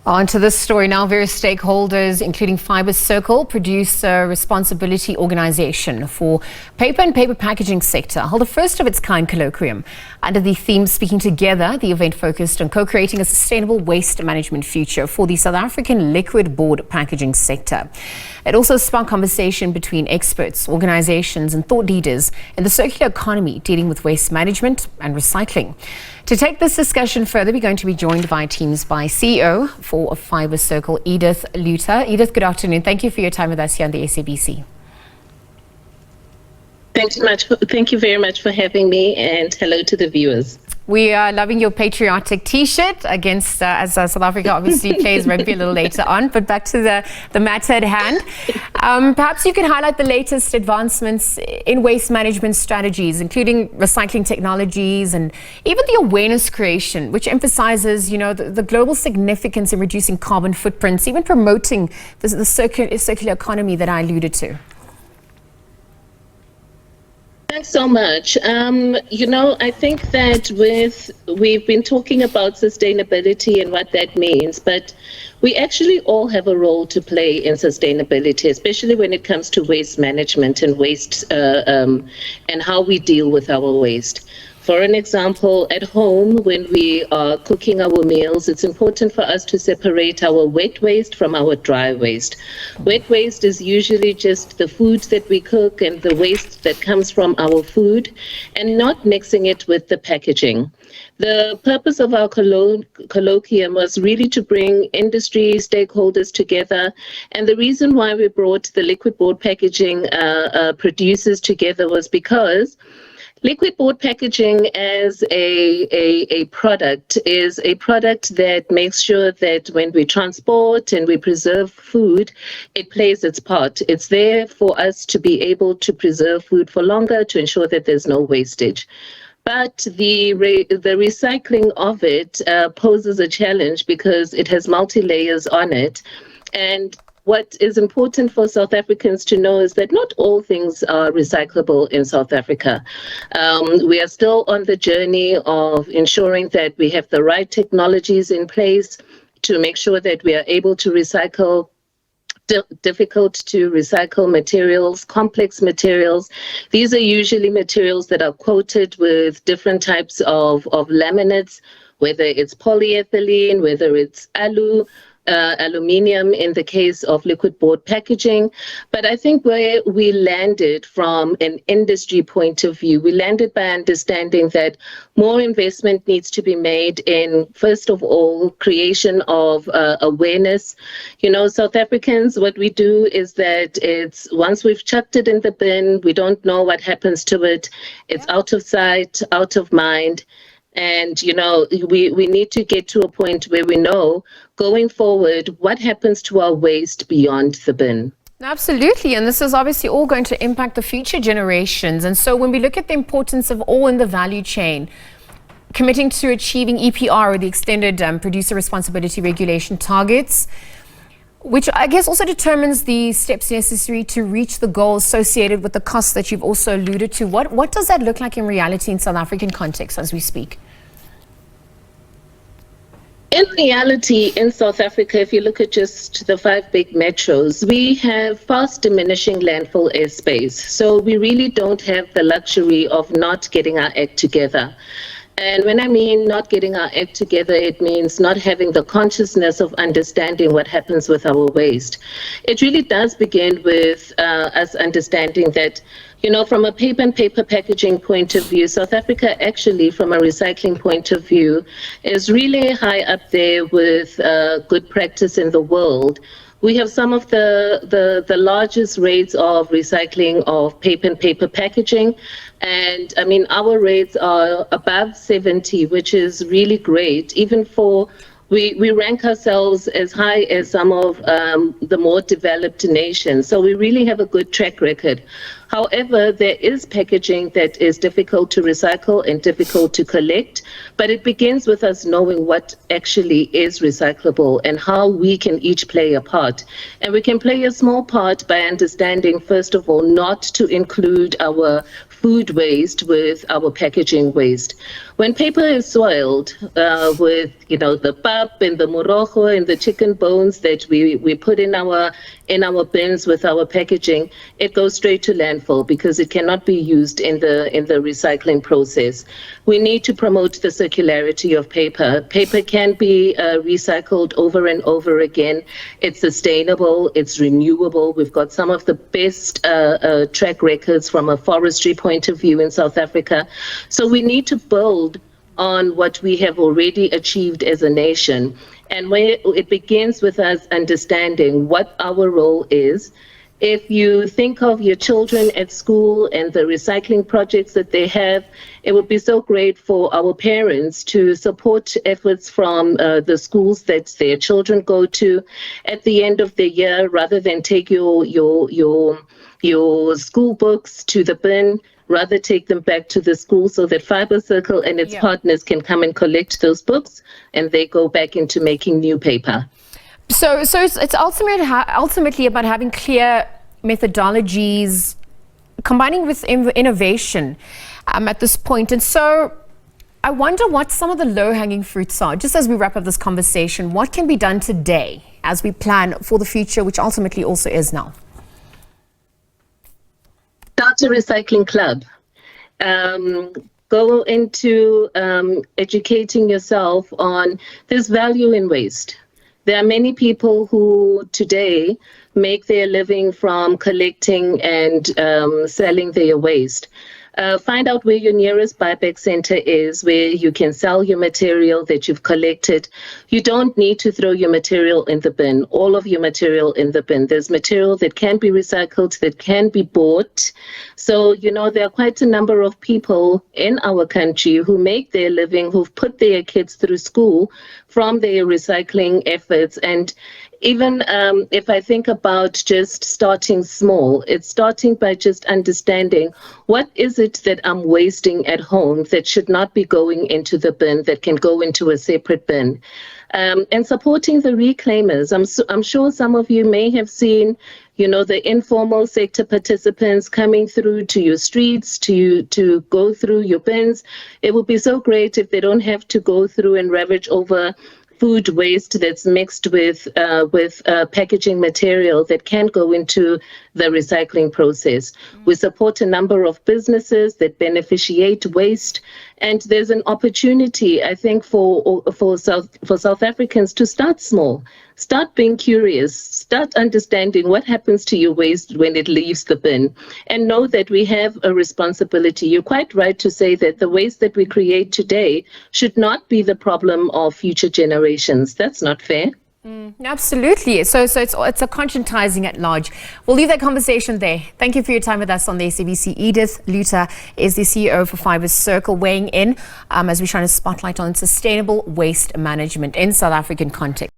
On to this story now. Various stakeholders, including Fibre Circle, producer responsibility organization for paper and paper packaging sector, held a first of its kind colloquium. Under the theme Speaking Together, the event focused on co-creating a sustainable waste management future for the South African liquid board packaging sector. It also sparked conversation between experts, organizations and thought leaders in the circular economy dealing with waste management and recycling. To take this discussion further, we're going to be joined by teams by CEO for Fibre Circle, Edith Leeuta. Edith, good afternoon. Thank you for your time with us here on the SABC. Thank you very much for having me, and hello to the viewers. We are loving your patriotic T-shirt against, as South Africa obviously plays rugby a little later on, but back to the matter at hand. Perhaps you could highlight the latest advancements in waste management strategies, including recycling technologies and even the awareness creation, which emphasizes, the global significance in reducing carbon footprints, even promoting the circular economy that I alluded to. Thanks so much. I think that we've been talking about sustainability and what that means, but we actually all have a role to play in sustainability, especially when it comes to waste management and waste and how we deal with our waste. For an example, at home, when we are cooking our meals, it's important for us to separate our wet waste from our dry waste. Wet waste is usually just the food that we cook and the waste that comes from our food, and not mixing it with the packaging. The purpose of our colloquium was really to bring industry stakeholders together, and the reason why we brought the liquid board packaging producers together was because liquid board packaging as a product is a product that makes sure that when we transport and we preserve food, it plays its part. It's there for us to be able to preserve food for longer, to ensure that there's no wastage. But the recycling of it poses a challenge because it has multi-layers on it. And what is important for South Africans to know is that not all things are recyclable in South Africa. We are still on the journey of ensuring that we have the right technologies in place to make sure that we are able to recycle difficult to recycle materials, complex materials. These are usually materials that are coated with different types of laminates, whether it's polyethylene, whether it's aluminium in the case of liquid board packaging. But I think where we landed from an industry point of view, we landed by understanding that more investment needs to be made in, first of all, creation of awareness. South Africans, what we do is that it's once we've chucked it in the bin, we don't know what happens to it. It's out of sight, out of mind. And, we need to get to a point where we know going forward what happens to our waste beyond the bin. Absolutely. And this is obviously all going to impact the future generations. And so when we look at the importance of all in the value chain, committing to achieving EPR, or the extended producer responsibility regulation targets, which I guess also determines the steps necessary to reach the goals associated with the costs that you've also alluded to. What does that look like in reality in South African context as we speak? In reality, in South Africa, if you look at just the 5 big metros, we have fast diminishing landfill airspace. So we really don't have the luxury of not getting our act together. And when I mean not getting our act together, it means not having the consciousness of understanding what happens with our waste. It really does begin with us understanding that, from a paper and paper packaging point of view, South Africa actually, from a recycling point of view, is really high up there with good practice in the world. We have some of the largest rates of recycling of paper and paper packaging. And I mean, our rates are above 70, which is really great. Even we rank ourselves as high as some of the more developed nations. So we really have a good track record. However, there is packaging that is difficult to recycle and difficult to collect, but it begins with us knowing what actually is recyclable and how we can each play a part. And we can play a small part by understanding, first of all, not to include our food waste with our packaging waste. When paper is soiled with, the pap and the morojo and the chicken bones that we put in our bins with our packaging, it goes straight to landfill because it cannot be used in the recycling process. We need to promote the circularity of paper. Paper can be recycled over and over again. It's sustainable, it's renewable. We've got some of the best track records from a forestry point of view in South Africa. So we need to build on what we have already achieved as a nation. And where it begins with us understanding what our role is. If you think of your children at school and the recycling projects that they have, it would be so great for our parents to support efforts from the schools that their children go to at the end of the year, rather than take your school books to the bin. Rather take them back to the school so that Fibre Circle and its partners can come and collect those books and they go back into making new paper. So it's ultimately about having clear methodologies, combining with innovation at this point. And so I wonder what some of the low-hanging fruits are. Just as we wrap up this conversation, what can be done today as we plan for the future, which ultimately also is now? Start a recycling club. Go into educating yourself on this value in waste. There are many people who today make their living from collecting and selling their waste. Find out where your nearest buyback center is, where you can sell your material that you've collected. You don't need to throw your material in the bin, all of your material in the bin. There's material that can be recycled, that can be bought. So, there are quite a number of people in our country who make their living, who've put their kids through school from their recycling efforts. And even if I think about just starting small, it's starting by just understanding what is it that I'm wasting at home that should not be going into the bin, that can go into a separate bin. And supporting the reclaimers. I'm sure some of you may have seen, the informal sector participants coming through to your streets to go through your bins. It would be so great if they don't have to go through and ravage over food waste that's mixed with packaging material that can go into the recycling process. We support a number of businesses that beneficiate waste, and there's an opportunity, I think, for South Africans to start small, start being curious, start understanding what happens to your waste when it leaves the bin, and know that we have a responsibility. You're quite right to say that the waste that we create today should not be the problem of future generations. That's not fair. Absolutely. So it's a conscientizing at large. We'll leave that conversation there. Thank you for your time with us on the SABC. Edith Leeuta is the CEO for Fibre Circle, weighing in as we shine a spotlight on sustainable waste management in South African context.